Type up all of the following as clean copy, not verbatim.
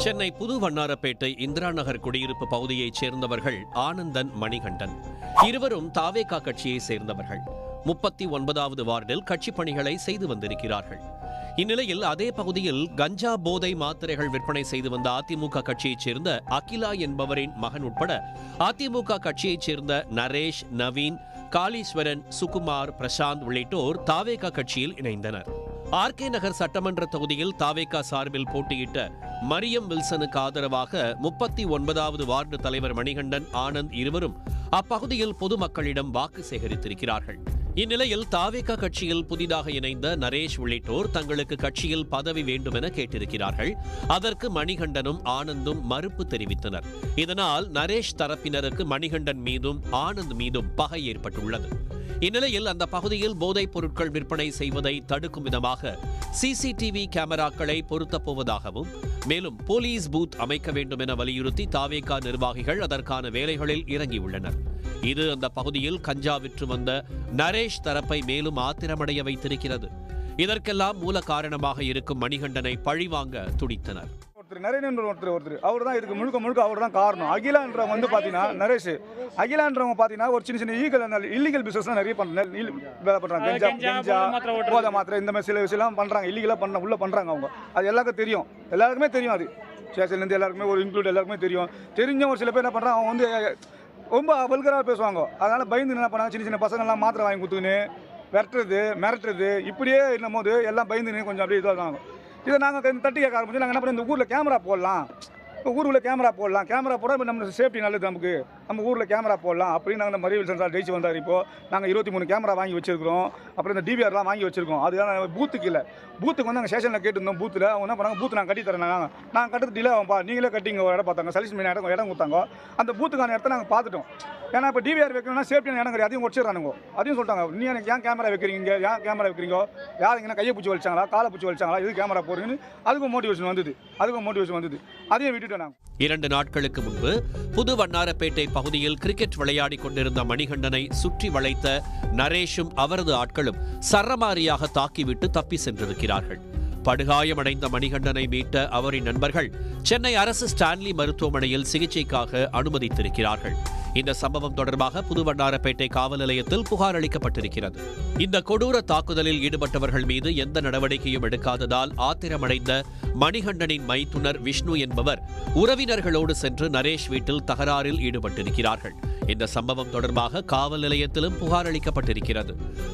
சென்னை புது வண்ணாரப்பேட்டை இந்திரா நகர் குடியிருப்பு பகுதியைச் சேர்ந்தவர்கள் ஆனந்தன், மணிகண்டன். இருவரும் தாவேகா கட்சியை சேர்ந்தவர்கள். 39வது வார்டில் கட்சி பணிகளை செய்து வந்திருக்கிறார்கள். இந்நிலையில் அதே பகுதியில் கஞ்சா போதை மாத்திரைகள் விற்பனை செய்து வந்த அதிமுக கட்சியைச் சேர்ந்த அகிலா என்பவரின் மகன் உட்பட அதிமுக கட்சியைச் சேர்ந்த நரேஷ், நவீன், காளீஸ்வரன், சுகுமார், பிரசாந்த் உள்ளிட்டோர் தாவேகா கட்சியில் இணைந்தனர். ஆர்கே நகர் சட்டமன்ற தொகுதியில் தாவேகா சார்பில் போட்டியிட்ட மரியம் வில்சனுக்கு ஆதரவாக 39வது வார்டு தலைவர் மணிகண்டன், ஆனந்த் இருவரும் அப்பகுதியில் பொதுமக்களிடம் வாக்கு சேகரித்திருக்கிறார்கள். இந்நிலையில் தாவேகா கட்சியில் புதிதாக இணைந்த நரேஷ் உள்ளிட்டோர் தங்களுக்கு கட்சியில் பதவி வேண்டும் என கேட்டிருக்கிறார்கள். அதற்கு மணிகண்டனும் ஆனந்தும் மறுப்பு தெரிவித்தனர். இதனால் நரேஷ் தரப்பினருக்கு மணிகண்டன் மீதும் ஆனந்த் மீதும் பகை ஏற்பட்டுள்ளது. இந்நிலையில் அந்த பகுதியில் போதைப் பொருட்கள் விற்பனை செய்வதை தடுக்கும் விதமாக சிசிடிவி கேமராக்களை பொருத்தப் போவதாகவும், மேலும் போலீஸ் பூத் அமைக்க வேண்டும் என வலியுறுத்தி தாவேகா நிர்வாகிகள் அதற்கான வேலைகளில் இறங்கியுள்ளனர். இது அந்த பகுதியில் கஞ்சா விற்று வந்த நரேஷ் தரப்பை மேலும் ஆத்திரமடைய வைத்திருக்கிறது. இதற்கெல்லாம் மூல காரணமாக இருக்கும் மணிகண்டனை பழிவாங்க துடித்தனர். ஒருத்தர் அவர் தான் இதுக்கு முழுக்க அவர் தான் காரணம். அகிலான்றவங்க வந்து பார்த்தீங்கன்னா நரேஷ், அகிலான்றவங்க பார்த்தீங்கன்னா ஒரு சின்ன இல்லீகல் பிசினஸ் நிறைய வேலை பண்ணுறாங்க. கஞ்சா, போதை மாத்திரை, இந்த மாதிரி சில விஷயம்லாம் பண்ணுறாங்க. இல்லீகலாக உள்ள பண்ணுறாங்க அவங்க. அது எல்லாருக்குமே தெரியும். அது ஸ்டேஷன்லேருந்து எல்லாருக்குமே ஒரு இன்க்ளூட் எல்லாருக்குமே தெரியும். தெரிஞ்ச ஒரு சில பேர் என்ன பண்ணுறாங்க, அவங்க வந்து ரொம்ப வல்கராக பேசுவாங்க. அதனால் பயந்து என்ன பண்ணாங்க, சின்ன பசங்கள்லாம் மாத்திரை வாங்கி கொடுத்துக்கின்னு வெட்டுறது, மிரட்டுறது, இப்படியே இருக்கும் போது எல்லாம் பயந்துன்னு கொஞ்சம் அப்படியே இதாக இருக்காங்க. இதை நாங்கள் தட்டி கேட்க ஆரம்பிச்சு நாங்கள் என்ன பண்ணோம், இந்த ஊரில் கேமரா போடலாம், இப்போ ஊரில் கேமரா போட இப்போ நம்ம சேஃப்டி நல்லது, நம்ம ஊரில் கேமரா போடலாம் அப்படின்னு நாங்கள் மரிய வில்சன் சார் ஜெயிச்சு வந்தார். இப்போது நாங்கள் 23 கேமரா வாங்கி வச்சிருக்கிறோம். அப்புறம் இந்த டிவிஆர்லாம் வாங்கி வச்சிருக்கோம். அதுக்கான பூத்துக்கு இல்லை, பூத்துக்கு வந்து நாங்கள் ஸ்டேஷனில் கேட்டிருந்தோம். பூத்தில் அவங்க என்ன பண்ணாங்க, பூத்து நாங்கள் கட்டி தரேன், நாங்கள் கட்டுறது டிலே ஆகும்பா, நீங்களே கட்டிங்க ஒரு இடம் பார்த்தாங்க. சலிஸ் மீன் இடம் கொடுத்தாங்க. அந்த பூத்துக்கான இடத்த நாங்கள் பார்த்துட்டோம். ஏன்னா இப்போ டிவிஆர் வைக்கணும்னா சேஃப்டியான இடம் கிடையாது, அதையும் உடச்சிடறானுங்க. அதையும் சொல்லிட்டாங்க, நீ எனக்கு ஏன் கேமரா வைக்கிறீங்க, யார் இங்கே கையை பிடிச்சி வலிச்சாங்களா, காலை பிடிச்சி வலிச்சாங்களா, இது கேமரா போடுறீங்கன்னு அதுக்கும் மோட்டிவேஷன் வந்தது. அதையும் விட்டுட்டோம் நாங்கள். 2 நாட்களுக்கு முன்பு புது வண்ணாரப்பேட்டை பகுதியில் கிரிக்கெட் விளையாடி கொண்டிருந்த மணிகண்டனை சுற்றி வளைத்த நரேஷும் அவரது ஆட்களும் சரமாரியாக தாக்கிவிட்டு தப்பி சென்றிருக்கிறார்கள். படுகாயமடைந்த மணிகண்டனை மீட்ட அவரின் நண்பர்கள் சென்னை அரசு ஸ்டான்லி மருத்துவமனையில் சிகிச்சைக்காக அனுமதித்திருக்கிறார்கள். இந்த சம்பவம் தொடர்பாக புது வண்ணாரப்பேட்டை காவல் நிலையத்தில் புகார் அளிக்கப்பட்டிருக்கிறது. இந்த கொடூர தாக்குதலில் ஈடுபட்டவர்கள் மீது எந்த நடவடிக்கையும் எடுக்காததால் ஆத்திரமடைந்த மணிகண்டனின் மைத்துனர் விஷ்ணு என்பவர் உறவினர்களோடு சென்று நரேஷ் வீட்டில் தகராறில் ஈடுபட்டிருக்கிறார்கள். இந்த சம்பவம் தொடர்பாக காவல் நிலையத்திலும் புகார் அளிக்கப்பட்டிருக்கிறது.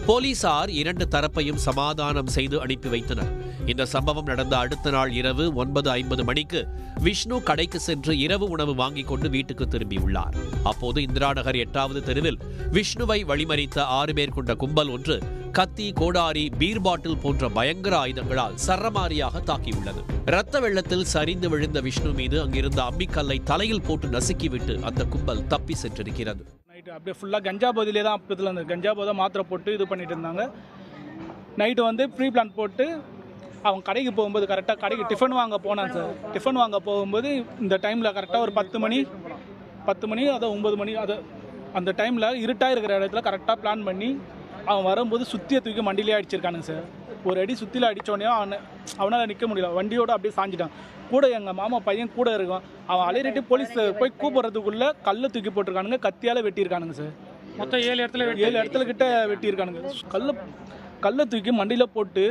போலீசார் 2 தரப்பையும் சமாதானம் செய்து அனுப்பி வைத்தனர். இந்த சம்பவம் நடந்த அடுத்த நாள் இரவு 9:50 மணிக்கு விஷ்ணு கடைக்கு சென்று இரவு உணவு வாங்கிக் கொண்டு வீட்டுக்கு திரும்பியுள்ளார். அப்போது இந்திரா நகர் 8வது தெருவில் விஷ்ணுவை வழிமறித்த 6 பேர் கொண்ட கும்பல் ஒன்று கத்தி, கோடாரி, பீர் பாட்டில் போன்ற பயங்கர ஆயுதங்களால் சரமாரியாக தாக்கியுள்ளது. இரத்த வெள்ளத்தில் சரிந்து விழுந்த விஷ்ணு மீது அங்கிருந்த அம்மிக்கல்லை தலையில் போட்டு நசுக்கிவிட்டு அந்த கும்பல் தப்பி சென்றிருக்கிறது. நைட்டு அப்படியே ஃபுல்லாக கஞ்சா போதிலே தான், அப்பத்தில் அந்த கஞ்சா போதை மாத்திரை போட்டு இது பண்ணிட்டு இருந்தாங்க. நைட்டு வந்து ப்ரீ பிளான் போட்டு அவங்க கடைக்கு போகும்போது கரெக்டாக கடைக்கு டிஃபன் வாங்க போனான் சார். டிஃபன் வாங்க போகும்போது இந்த டைமில் கரெக்டாக ஒரு 10 மணி அதை 9 மணி அந்த டைமில் இருட்டாக இருக்கிற இடத்துல கரெக்டாக பிளான் பண்ணி அவன் வரும்போது சுற்றியை தூக்கி மண்டிலே அடிச்சிருக்கானுங்க சார். ஒரு அடி சுற்றியில் அடித்தோடனே அவனால் நிற்க முடியல, வண்டியோடு அப்படியே சாஞ்சிட்டான். கூட எங்கள் மாமா பையன் கூட இருக்கான். அவன் அலையிட்டு போலீஸ் போய் கூப்பிட்றதுக்குள்ளே கல்லை தூக்கி போட்டிருக்கானுங்க, கத்தியால் வெட்டியிருக்கானுங்க சார். மொத்தம் 7 இடத்துல கிட்ட வெட்டியிருக்கானுங்க. கல்லை தூக்கி மண்டியில் போட்டு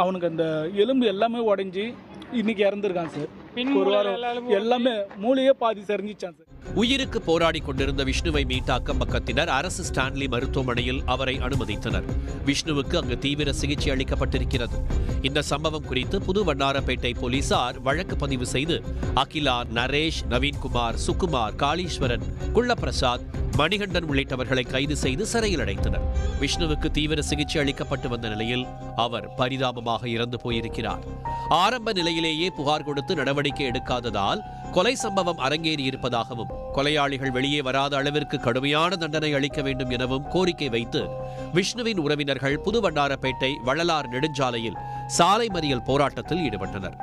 அவனுக்கு அந்த எலும்பு எல்லாமே உடைஞ்சி இன்னைக்கு இறந்துருக்கான் சார். ஒரு வாரம் எல்லாமே மூளையே பாதி சரிஞ்சிச்சான் சார். உயிருக்கு போராடி கொண்டிருந்த விஷ்ணுவை மீட்ட அக்கம் பக்கத்தினர் அரசு ஸ்டான்லி மருத்துவமனையில் அவரை அனுமதித்தனர். விஷ்ணுவுக்கு அங்கு தீவிர சிகிச்சை அளிக்கப்பட்டிருக்கிறது. இந்த சம்பவம் குறித்து புது வண்ணாரப்பேட்டை போலீசார் வழக்கு பதிவு செய்து அகிலா, நரேஷ், நவீன்குமார், சுகுமார், காளீஸ்வரன், குள்ளப்பிரசாத், மணிகண்டன் உள்ளிட்டவர்களை கைது செய்து சிறையில் அடைத்தனர். விஷ்ணுவுக்கு தீவிர சிகிச்சை அளிக்கப்பட்டு வந்த நிலையில் அவர் பரிதாபமாக இறந்து போயிருக்கிறார். ஆரம்ப நிலையிலேயே புகார் கொடுத்து நடவடிக்கை எடுக்காததால் கொலை சம்பவம் அரங்கேறி இருப்பதாகவும், கொலையாளிகள் வெளியே வராத அளவிற்கு கடுமையான தண்டனை அளிக்க வேண்டும் எனவும் கோரிக்கை வைத்து விஷ்ணுவின் உறவினர்கள் புது வண்ணாரப்பேட்டை வள்ளலார் நெடுஞ்சாலையில் சாலை மறியல் போராட்டத்தில் ஈடுபட்டனர்.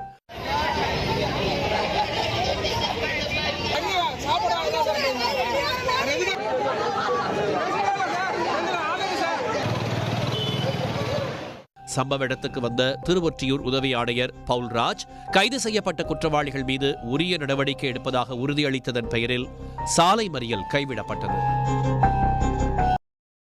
சம்பவ இடத்துக்கு வந்த திருவொற்றியூர் உதவி ஆணையர் பவுல்ராஜ் கைது செய்யப்பட்ட குற்றவாளிகள் மீது உரிய நடவடிக்கை எடுப்பதாக உறுதியளித்ததன் பெயரில் சாலை மறியல் கைவிடப்பட்டது.